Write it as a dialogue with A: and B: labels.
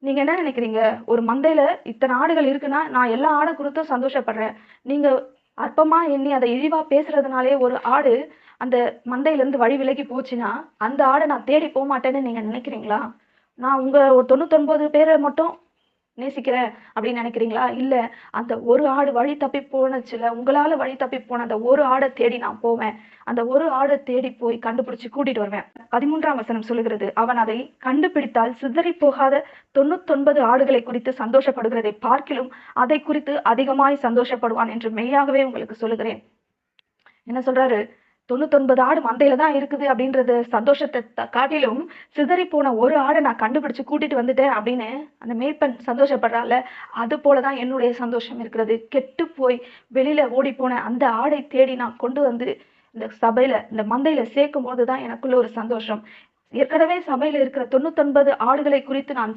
A: நீங்க என்ன நினைக்கிறீங்க? ஒரு மந்தையில இத்தன ஆடுகள் இருக்குன்னா, நான் எல்லா ஆட குறித்தும் சந்தோஷப்படுறேன். நீங்க அற்பமா எண்ணி அத இழிவா பேசுறதுனாலயே ஒரு ஆடு அந்த மந்தையிலருந்து வழி விலகி போச்சுன்னா, அந்த ஆட நான் தேடி போமாட்டேன்னு நீங்க நினைக்கிறீங்களா? நான் உங்க ஒரு 99 பேர மட்டும் நேசிக்கிறேன் அப்படின்னு நினைக்கிறீங்களா? இல்ல அந்த ஒரு ஆடு வழி தப்பி போணுச்சுல்ல, உங்களால வழி தப்பி போன அந்த ஒரு ஆட தேடி நான் போவேன். அந்த ஒரு ஆட தேடி போய் கண்டுபிடிச்சு கூட்டிட்டு வருவேன். 13ஆம் வசனம் சொல்லுகிறது, அவன் அதை கண்டுபிடித்தால் சிதறிப் போகாத 99 ஆடுகளை குறித்து சந்தோஷப்படுகிறதை பார்க்கிலும் அதைக் குறித்து அதிகமாய் சந்தோஷப்படுவான் என்று மெய்யாகவே உங்களுக்கு சொல்லுகிறேன். என்ன சொல்றாரு? 99 ஆடு மந்தையில தான் இருக்குது அப்படின்றது சந்தோஷத்த காட்டிலும், சிதறிப்போன ஒரு ஆட நான் கண்டுபிடிச்சு கூட்டிட்டு வந்துட்டேன் அப்படின்னு அந்த மேய்ப்பன் சந்தோஷப்படுறான்ல, அது போல தான் என்னுடைய சந்தோஷம் இருக்கிறது. கெட்டுப் போய் வெளியில ஓடிப்போன அந்த ஆடை தேடி நான் கொண்டு வந்து இந்த சபையில, இந்த மந்தையில சேர்க்கும்போது தான் எனக்குள்ள ஒரு சந்தோஷம். ஏற்கனவே சபையில இருக்கிற 99 ஆடுகளை குறித்து நான்